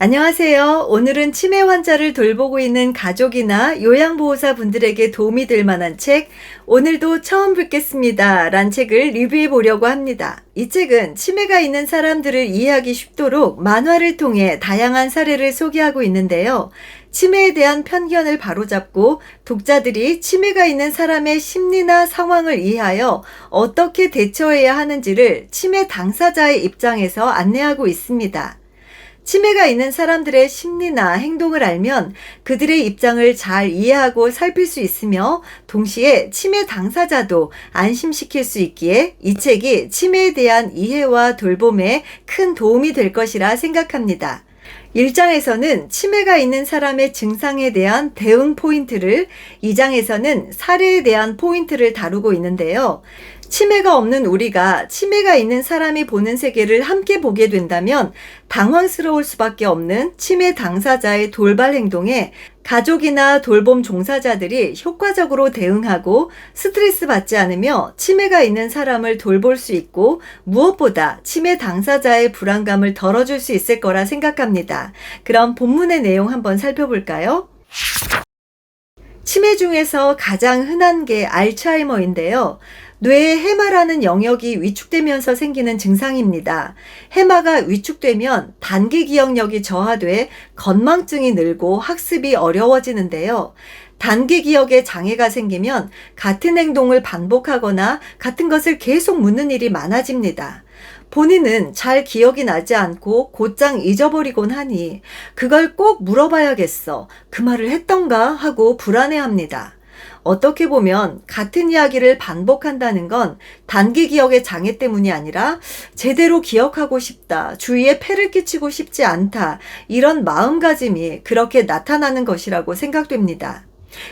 안녕하세요. 오늘은 치매 환자를 돌보고 있는 가족이나 요양보호사 분들에게 도움이 될 만한 책, 오늘도 처음 뵙겠습니다. 란 책을 리뷰해 보려고 합니다. 이 책은 치매가 있는 사람들을 이해하기 쉽도록 만화를 통해 다양한 사례를 소개하고 있는데요. 치매에 대한 편견을 바로잡고 독자들이 치매가 있는 사람의 심리나 상황을 이해하여 어떻게 대처해야 하는지를 치매 당사자의 입장에서 안내하고 있습니다. 치매가 있는 사람들의 심리나 행동을 알면 그들의 입장을 잘 이해하고 살필 수 있으며 동시에 치매 당사자도 안심시킬 수 있기에 이 책이 치매에 대한 이해와 돌봄에 큰 도움이 될 것이라 생각합니다. 1장에서는 치매가 있는 사람의 증상에 대한 대응 포인트를, 2장에서는 사례에 대한 포인트를 다루고 있는데요. 치매가 없는 우리가 치매가 있는 사람이 보는 세계를 함께 보게 된다면 당황스러울 수밖에 없는 치매 당사자의 돌발 행동에 가족이나 돌봄 종사자들이 효과적으로 대응하고 스트레스 받지 않으며 치매가 있는 사람을 돌볼 수 있고 무엇보다 치매 당사자의 불안감을 덜어줄 수 있을 거라 생각합니다. 그럼 본문의 내용 한번 살펴볼까요? 치매 중에서 가장 흔한 게 알츠하이머인데요. 뇌의 해마라는 영역이 위축되면서 생기는 증상입니다. 해마가 위축되면 단기 기억력이 저하돼 건망증이 늘고 학습이 어려워지는데요. 단기 기억에 장애가 생기면 같은 행동을 반복하거나 같은 것을 계속 묻는 일이 많아집니다. 본인은 잘 기억이 나지 않고 곧장 잊어버리곤 하니 그걸 꼭 물어봐야겠어. 그 말을 했던가 하고 불안해합니다. 어떻게 보면 같은 이야기를 반복한다는 건 단기 기억의 장애 때문이 아니라 제대로 기억하고 싶다, 주위에 폐를 끼치고 싶지 않다, 이런 마음가짐이 그렇게 나타나는 것이라고 생각됩니다.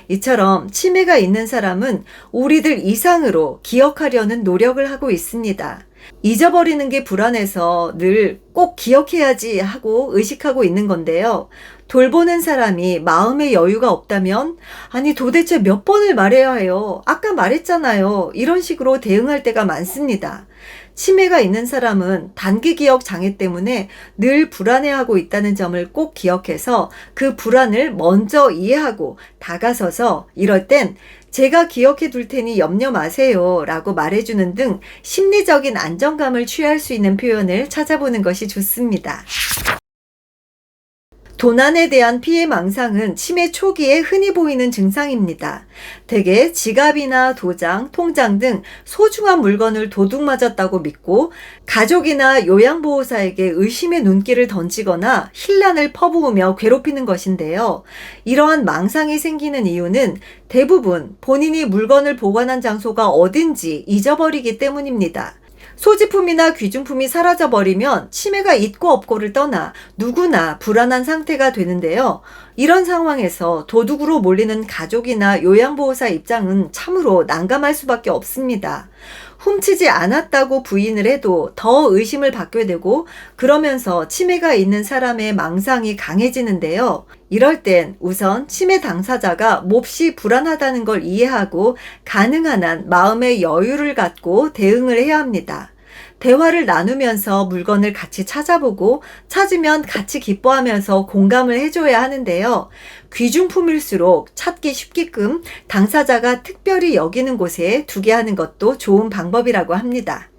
이처럼 치매가 있는 사람은 우리들 이상으로 기억하려는 노력을 하고 있습니다. 잊어버리는 게 불안해서 늘 꼭 기억해야지 하고 의식하고 있는 건데요. 돌보는 사람이 마음의 여유가 없다면 아니 도대체 몇 번을 말해야 해요. 아까 말했잖아요. 이런 식으로 대응할 때가 많습니다. 치매가 있는 사람은 단기 기억 장애 때문에 늘 불안해하고 있다는 점을 꼭 기억해서 그 불안을 먼저 이해하고 다가서서 이럴 땐 제가 기억해 둘 테니 염려 마세요 라고 말해주는 등 심리적인 안정감을 취할 수 있는 표현을 찾아보는 것이 좋습니다. 도난에 대한 피해 망상은 치매 초기에 흔히 보이는 증상입니다. 대개 지갑이나 도장, 통장 등 소중한 물건을 도둑 맞았다고 믿고 가족이나 요양보호사에게 의심의 눈길을 던지거나 혼란을 퍼부으며 괴롭히는 것인데요. 이러한 망상이 생기는 이유는 대부분 본인이 물건을 보관한 장소가 어딘지 잊어버리기 때문입니다. 소지품이나 귀중품이 사라져버리면 치매가 있고 없고를 떠나 누구나 불안한 상태가 되는데요. 이런 상황에서 도둑으로 몰리는 가족이나 요양보호사 입장은 참으로 난감할 수밖에 없습니다. 훔치지 않았다고 부인을 해도 더 의심을 받게 되고 그러면서 치매가 있는 사람의 망상이 강해지는데요. 이럴 땐 우선 치매 당사자가 몹시 불안하다는 걸 이해하고 가능한 한 마음의 여유를 갖고 대응을 해야 합니다. 대화를 나누면서 물건을 같이 찾아보고 찾으면 같이 기뻐하면서 공감을 해줘야 하는데요. 귀중품일수록 찾기 쉽게끔 당사자가 특별히 여기는 곳에 두게 하는 것도 좋은 방법이라고 합니다.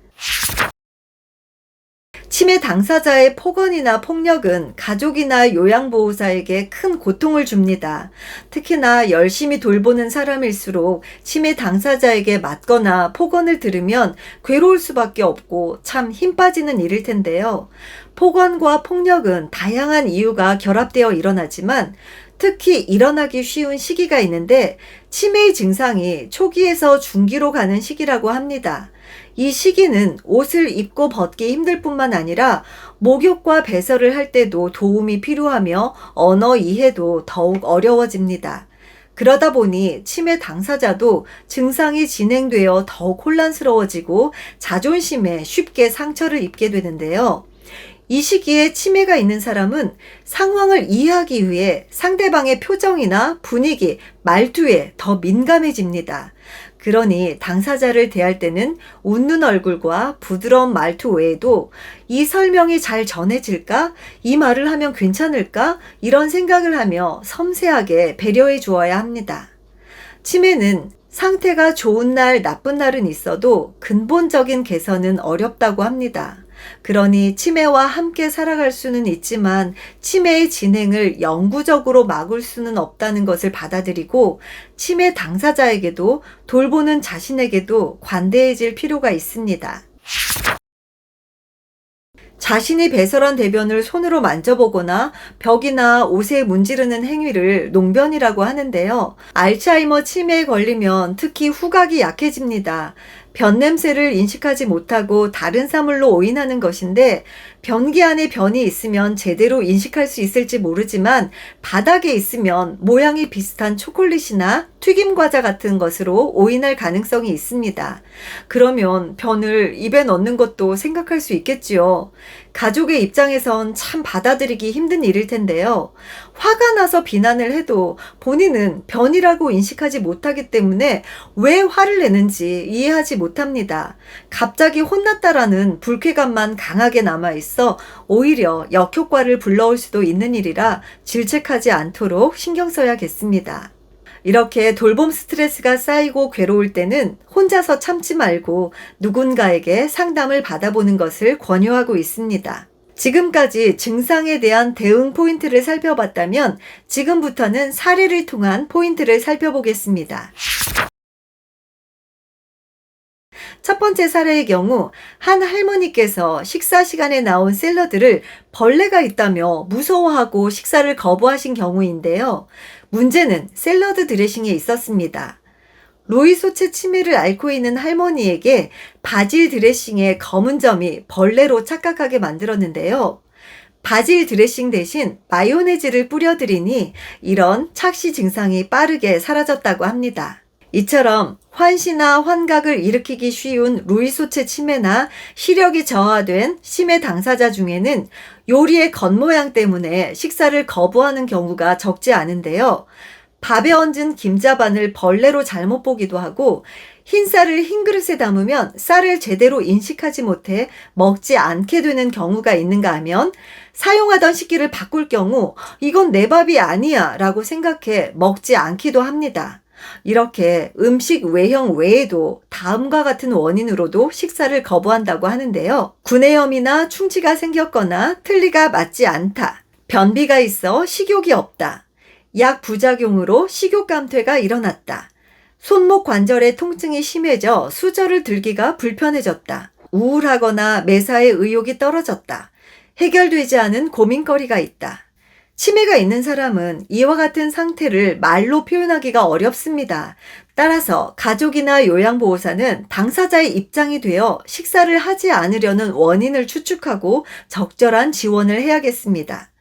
치매 당사자의 폭언이나 폭력은 가족이나 요양보호사에게 큰 고통을 줍니다. 특히나 열심히 돌보는 사람일수록 치매 당사자에게 맞거나 폭언을 들으면 괴로울 수밖에 없고 참 힘 빠지는 일일 텐데요. 폭언과 폭력은 다양한 이유가 결합되어 일어나지만 특히 일어나기 쉬운 시기가 있는데 치매의 증상이 초기에서 중기로 가는 시기라고 합니다. 이 시기는 옷을 입고 벗기 힘들 뿐만 아니라 목욕과 배설을 할 때도 도움이 필요하며 언어 이해도 더욱 어려워집니다. 그러다 보니 치매 당사자도 증상이 진행되어 더욱 혼란스러워지고 자존심에 쉽게 상처를 입게 되는데요. 이 시기에 치매가 있는 사람은 상황을 이해하기 위해 상대방의 표정이나 분위기, 말투에 더 민감해집니다. 그러니 당사자를 대할 때는 웃는 얼굴과 부드러운 말투 외에도 이 설명이 잘 전해질까? 이 말을 하면 괜찮을까? 이런 생각을 하며 섬세하게 배려해 주어야 합니다. 치매는 상태가 좋은 날, 나쁜 날은 있어도 근본적인 개선은 어렵다고 합니다. 그러니 치매와 함께 살아갈 수는 있지만 치매의 진행을 영구적으로 막을 수는 없다는 것을 받아들이고 치매 당사자에게도 돌보는 자신에게도 관대해질 필요가 있습니다. 자신이 배설한 대변을 손으로 만져보거나 벽이나 옷에 문지르는 행위를 농변이라고 하는데요. 알츠하이머 치매에 걸리면 특히 후각이 약해집니다. 변 냄새를 인식하지 못하고 다른 사물로 오인하는 것인데 변기 안에 변이 있으면 제대로 인식할 수 있을지 모르지만 바닥에 있으면 모양이 비슷한 초콜릿이나 튀김 과자 같은 것으로 오인할 가능성이 있습니다. 그러면 변을 입에 넣는 것도 생각할 수 있겠지요. 가족의 입장에선 참 받아들이기 힘든 일일 텐데요. 화가 나서 비난을 해도 본인은 변이라고 인식하지 못하기 때문에 왜 화를 내는지 이해하지 못합니다. 갑자기 혼났다라는 불쾌감만 강하게 남아있어 오히려 역효과를 불러올 수도 있는 일이라 질책하지 않도록 신경 써야겠습니다. 이렇게 돌봄 스트레스가 쌓이고 괴로울 때는 혼자서 참지 말고 누군가에게 상담을 받아보는 것을 권유하고 있습니다. 지금까지 증상에 대한 대응 포인트를 살펴봤다면 지금부터는 사례를 통한 포인트를 살펴보겠습니다. 첫 번째 사례의 경우 한 할머니께서 식사 시간에 나온 샐러드를 벌레가 있다며 무서워하고 식사를 거부하신 경우인데요. 문제는 샐러드 드레싱에 있었습니다. 로이소체 치매를 앓고 있는 할머니에게 바질 드레싱의 검은 점이 벌레로 착각하게 만들었는데요. 바질 드레싱 대신 마요네즈를 뿌려드리니 이런 착시 증상이 빠르게 사라졌다고 합니다. 이처럼 환시나 환각을 일으키기 쉬운 루이소체 치매나 시력이 저하된 치매 당사자 중에는 요리의 겉모양 때문에 식사를 거부하는 경우가 적지 않은데요. 밥에 얹은 김자반을 벌레로 잘못 보기도 하고 흰 쌀을 흰 그릇에 담으면 쌀을 제대로 인식하지 못해 먹지 않게 되는 경우가 있는가 하면 사용하던 식기를 바꿀 경우 이건 내 밥이 아니야 라고 생각해 먹지 않기도 합니다. 이렇게 음식 외형 외에도 다음과 같은 원인으로도 식사를 거부한다고 하는데요. 구내염이나 충치가 생겼거나 틀니가 맞지 않다. 변비가 있어 식욕이 없다. 약 부작용으로 식욕 감퇴가 일어났다. 손목 관절의 통증이 심해져 수저를 들기가 불편해졌다. 우울하거나 매사에 의욕이 떨어졌다. 해결되지 않은 고민거리가 있다. 치매가 있는 사람은 이와 같은 상태를 말로 표현하기가 어렵습니다. 따라서 가족이나 요양보호사는 당사자의 입장이 되어 식사를 하지 않으려는 원인을 추측하고 적절한 지원을 해야겠습니다.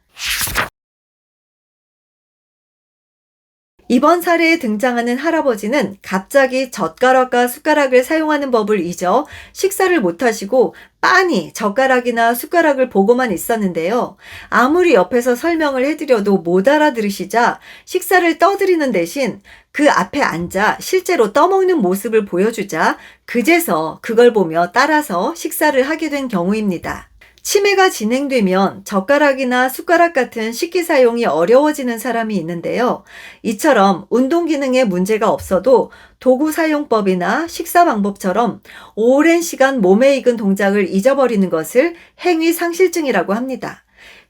이번 사례에 등장하는 할아버지는 갑자기 젓가락과 숟가락을 사용하는 법을 잊어 식사를 못하시고 빤히 젓가락이나 숟가락을 보고만 있었는데요. 아무리 옆에서 설명을 해드려도 못 알아들으시자 식사를 떠드리는 대신 그 앞에 앉아 실제로 떠먹는 모습을 보여주자 그제서 그걸 보며 따라서 식사를 하게 된 경우입니다. 치매가 진행되면 젓가락이나 숟가락 같은 식기 사용이 어려워지는 사람이 있는데요. 이처럼 운동 기능에 문제가 없어도 도구 사용법이나 식사 방법처럼 오랜 시간 몸에 익은 동작을 잊어버리는 것을 행위상실증이라고 합니다.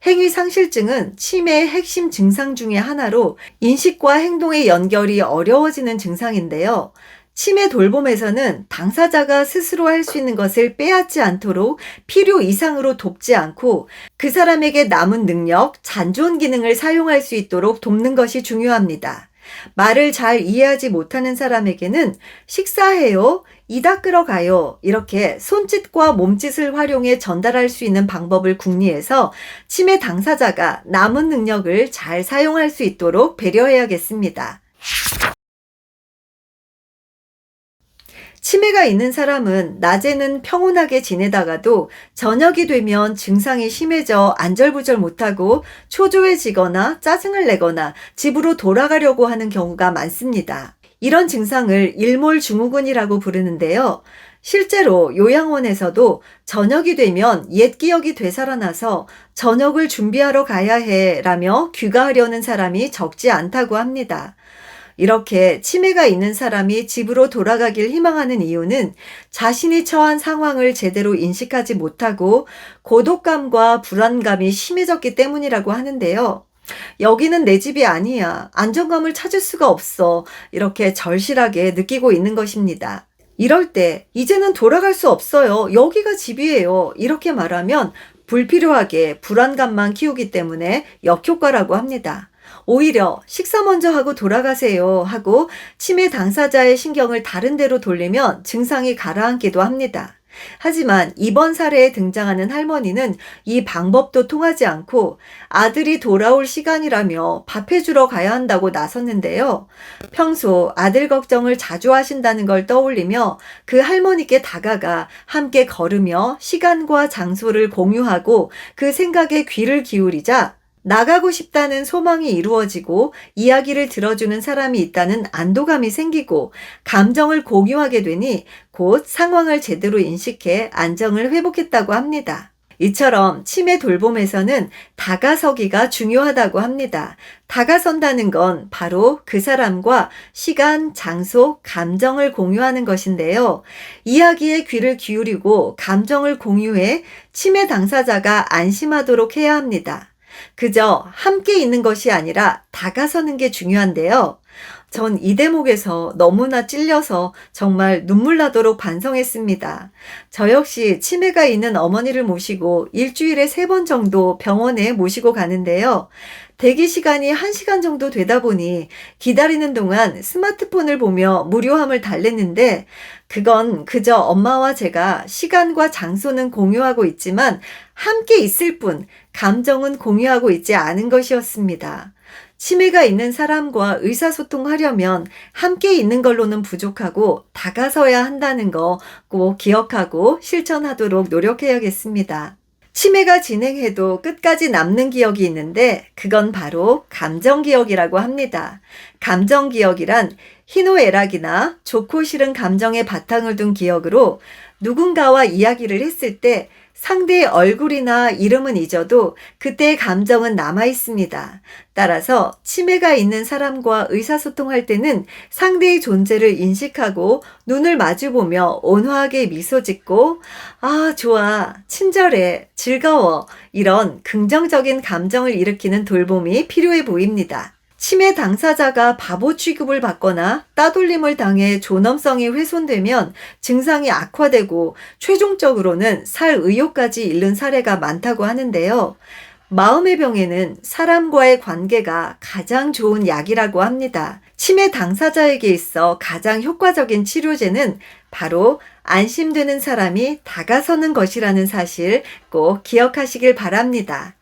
행위상실증은 치매의 핵심 증상 중의 하나로 인식과 행동의 연결이 어려워지는 증상인데요. 치매 돌봄에서는 당사자가 스스로 할 수 있는 것을 빼앗지 않도록 필요 이상으로 돕지 않고 그 사람에게 남은 능력, 잔존 기능을 사용할 수 있도록 돕는 것이 중요합니다. 말을 잘 이해하지 못하는 사람에게는 식사해요, 이 닦으러 가요 이렇게 손짓과 몸짓을 활용해 전달할 수 있는 방법을 궁리해서 치매 당사자가 남은 능력을 잘 사용할 수 있도록 배려해야겠습니다. 치매가 있는 사람은 낮에는 평온하게 지내다가도 저녁이 되면 증상이 심해져 안절부절 못하고 초조해지거나 짜증을 내거나 집으로 돌아가려고 하는 경우가 많습니다. 이런 증상을 일몰증후군이라고 부르는데요. 실제로 요양원에서도 저녁이 되면 옛 기억이 되살아나서 저녁을 준비하러 가야 해 라며 귀가하려는 사람이 적지 않다고 합니다. 이렇게 치매가 있는 사람이 집으로 돌아가길 희망하는 이유는 자신이 처한 상황을 제대로 인식하지 못하고 고독감과 불안감이 심해졌기 때문이라고 하는데요. 여기는 내 집이 아니야. 안정감을 찾을 수가 없어. 이렇게 절실하게 느끼고 있는 것입니다. 이럴 때, 이제는 돌아갈 수 없어요. 여기가 집이에요. 이렇게 말하면 불필요하게 불안감만 키우기 때문에 역효과라고 합니다. 오히려 식사 먼저 하고 돌아가세요 하고 치매 당사자의 신경을 다른 데로 돌리면 증상이 가라앉기도 합니다. 하지만 이번 사례에 등장하는 할머니는 이 방법도 통하지 않고 아들이 돌아올 시간이라며 밥 해주러 가야 한다고 나섰는데요. 평소 아들 걱정을 자주 하신다는 걸 떠올리며 그 할머니께 다가가 함께 걸으며 시간과 장소를 공유하고 그 생각에 귀를 기울이자 나가고 싶다는 소망이 이루어지고 이야기를 들어주는 사람이 있다는 안도감이 생기고 감정을 공유하게 되니 곧 상황을 제대로 인식해 안정을 회복했다고 합니다. 이처럼 치매 돌봄에서는 다가서기가 중요하다고 합니다. 다가선다는 건 바로 그 사람과 시간, 장소, 감정을 공유하는 것인데요. 이야기에 귀를 기울이고 감정을 공유해 치매 당사자가 안심하도록 해야 합니다. 그저 함께 있는 것이 아니라 다가서는 게 중요한데요. 전 이 대목에서 너무나 찔려서 정말 눈물 나도록 반성했습니다. 저 역시 치매가 있는 어머니를 모시고 일주일에 3번 정도 병원에 모시고 가는데요. 대기 시간이 1시간 정도 되다 보니 기다리는 동안 스마트폰을 보며 무료함을 달랬는데 그건 그저 엄마와 제가 시간과 장소는 공유하고 있지만 함께 있을 뿐 감정은 공유하고 있지 않은 것이었습니다. 치매가 있는 사람과 의사소통하려면 함께 있는 걸로는 부족하고 다가서야 한다는 거 꼭 기억하고 실천하도록 노력해야겠습니다. 치매가 진행해도 끝까지 남는 기억이 있는데 그건 바로 감정기억이라고 합니다. 감정기억이란 희노애락이나 좋고 싫은 감정의 바탕을 둔 기억으로 누군가와 이야기를 했을 때 상대의 얼굴이나 이름은 잊어도 그때의 감정은 남아 있습니다. 따라서 치매가 있는 사람과 의사소통할 때는 상대의 존재를 인식하고 눈을 마주보며 온화하게 미소 짓고 아, 좋아, 친절해, 즐거워 이런 긍정적인 감정을 일으키는 돌봄이 필요해 보입니다. 치매 당사자가 바보 취급을 받거나 따돌림을 당해 존엄성이 훼손되면 증상이 악화되고 최종적으로는 살 의욕까지 잃는 사례가 많다고 하는데요. 마음의 병에는 사람과의 관계가 가장 좋은 약이라고 합니다. 치매 당사자에게 있어 가장 효과적인 치료제는 바로 안심되는 사람이 다가서는 것이라는 사실 꼭 기억하시길 바랍니다.